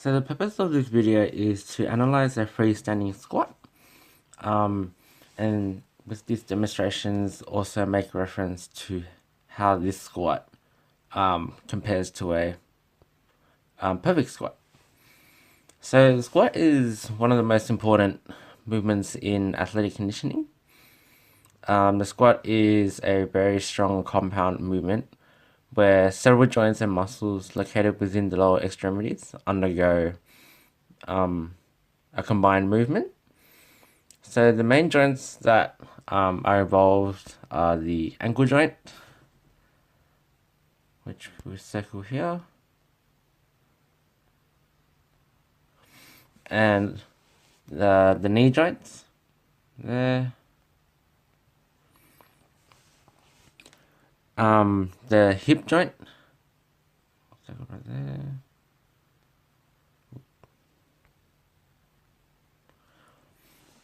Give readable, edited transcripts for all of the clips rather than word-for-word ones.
So the purpose of this video is to analyze a freestanding squat, and with these demonstrations also make reference to how this squat compares to a perfect squat. So the squat is one of the most important movements in athletic conditioning. The squat is a very strong compound movement where several joints and muscles located within the lower extremities undergo a combined movement. So the main joints that are involved are the ankle joint, which we circle here, and the knee joints there, the hip joint, circle right there,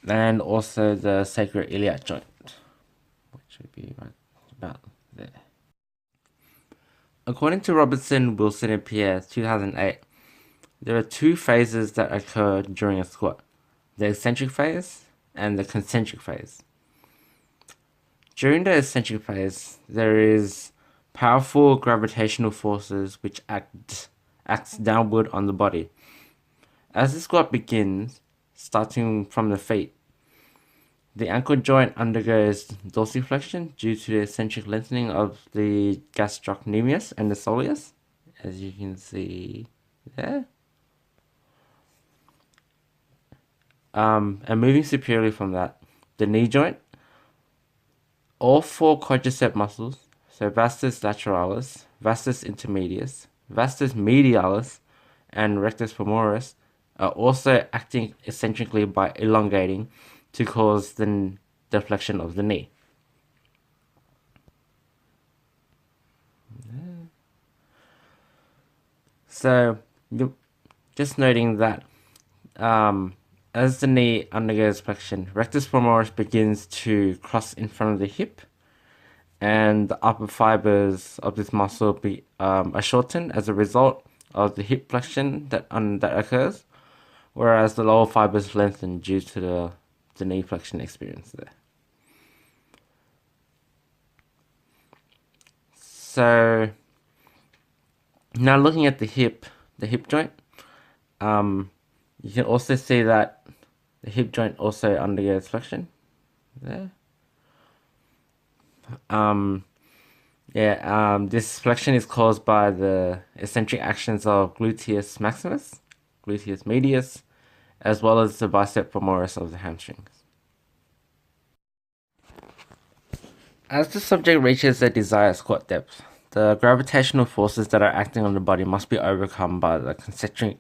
and also the sacroiliac joint, which would be right about there. According to Robertson, Wilson, and Pierre, 2008, there are two phases that occur during a squat: the eccentric phase and the concentric phase. During the eccentric phase, there is powerful gravitational forces which acts downward on the body. As the squat begins, starting from the feet, the ankle joint undergoes dorsiflexion due to the eccentric lengthening of the gastrocnemius and the soleus, as you can see there. And moving superiorly from that, the knee joint, all four quadricep muscles, so vastus lateralis, vastus intermedius, vastus medialis, and rectus femoris, are also acting eccentrically by elongating to cause the deflection of the knee. So, just noting that as the knee undergoes flexion, rectus femoris begins to cross in front of the hip, and the upper fibers of this muscle are shortened as a result of the hip flexion that occurs, whereas the lower fibers lengthen due to the knee flexion experience there. So now looking at the hip joint, you can also see that the hip joint also undergoes flexion there. This flexion is caused by the eccentric actions of gluteus maximus, gluteus medius, as well as the bicep femoris of the hamstrings. As the subject reaches the desired squat depth, the gravitational forces that are acting on the body must be overcome by the concentric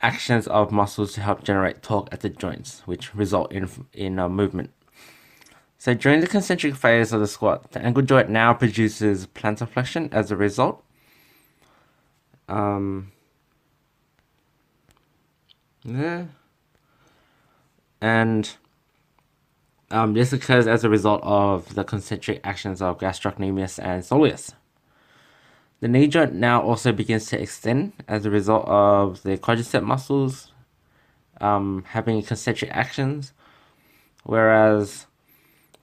actions of muscles to help generate torque at the joints, which result in movement. So during the concentric phase of the squat, the ankle joint now produces plantar flexion as a result. This occurs as a result of the concentric actions of gastrocnemius and soleus. The knee joint now also begins to extend as a result of the quadricep muscles having concentric actions, whereas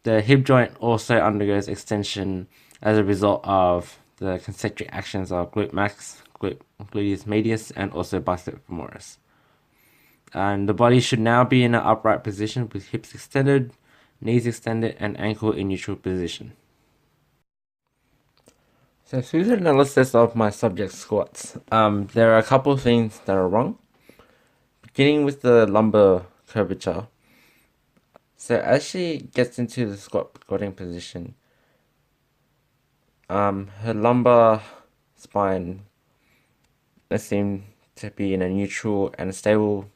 the hip joint also undergoes extension as a result of the concentric actions of glute max, gluteus medius, and also bicep femoris. And the body should now be in an upright position with hips extended, knees extended, and ankle in neutral position. So through the analysis of my subject squats, there are a couple of things that are wrong. Beginning with the lumbar curvature. So as she gets into the squatting position, her lumbar spine seems to be in a neutral and stable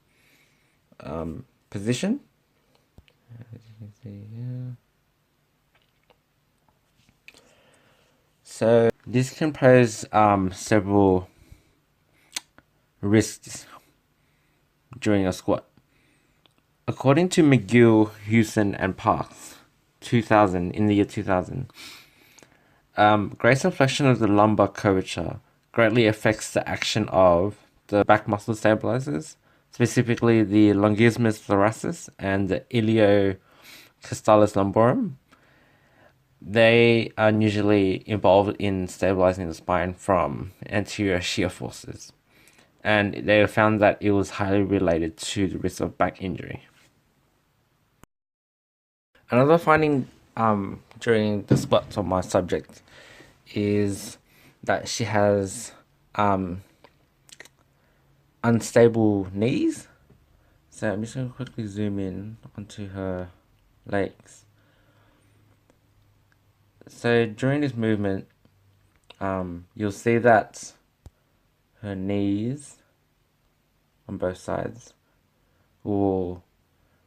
position. As you can see here. So this can pose several risks during a squat. According to McGill, Hewson, and Parks, 2000, in the year 2000, graceful flexion of the lumbar curvature greatly affects the action of the back muscle stabilizers, specifically the longissimus thoracis and the iliocostalis lumborum. They are usually involved in stabilizing the spine from anterior shear forces, and they found that it was highly related to the risk of back injury. Another finding during the squats of my subject is that she has unstable knees. So I'm just going to quickly zoom in onto her legs. So during this movement, you'll see that her knees on both sides will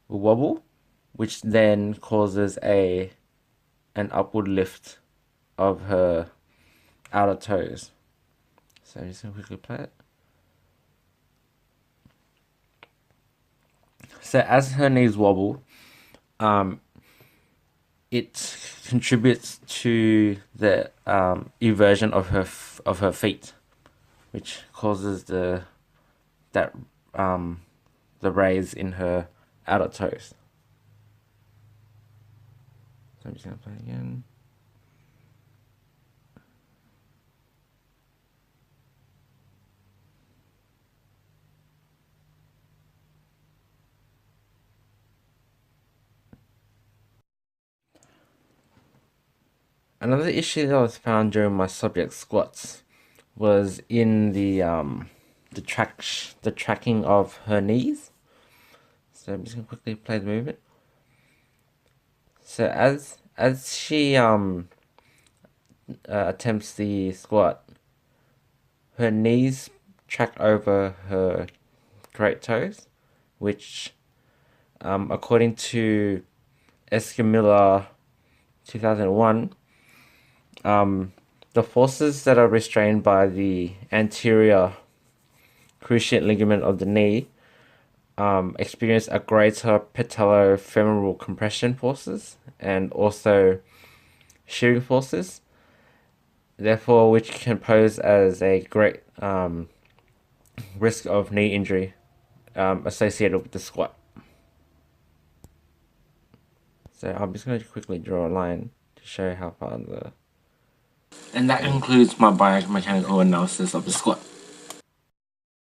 wobble, which then causes an upward lift of her outer toes. So I'm just going to quickly play it. So as her knees wobble, it contributes to the eversion of her feet, which causes the raise in her outer toes. So I'm just gonna play it again. Another issue that was found during my subject squats was in the tracking of her knees. So I'm just gonna quickly play the movement. So as she attempts the squat, her knees track over her great toes, which according to Escamilla 2001, the forces that are restrained by the anterior cruciate ligament of the knee experience a greater patellofemoral compression forces and also shearing forces, therefore which can pose as a great risk of knee injury associated with the squat. So I'm just going to quickly draw a line to show how far the... And that concludes my biomechanical analysis of the squat.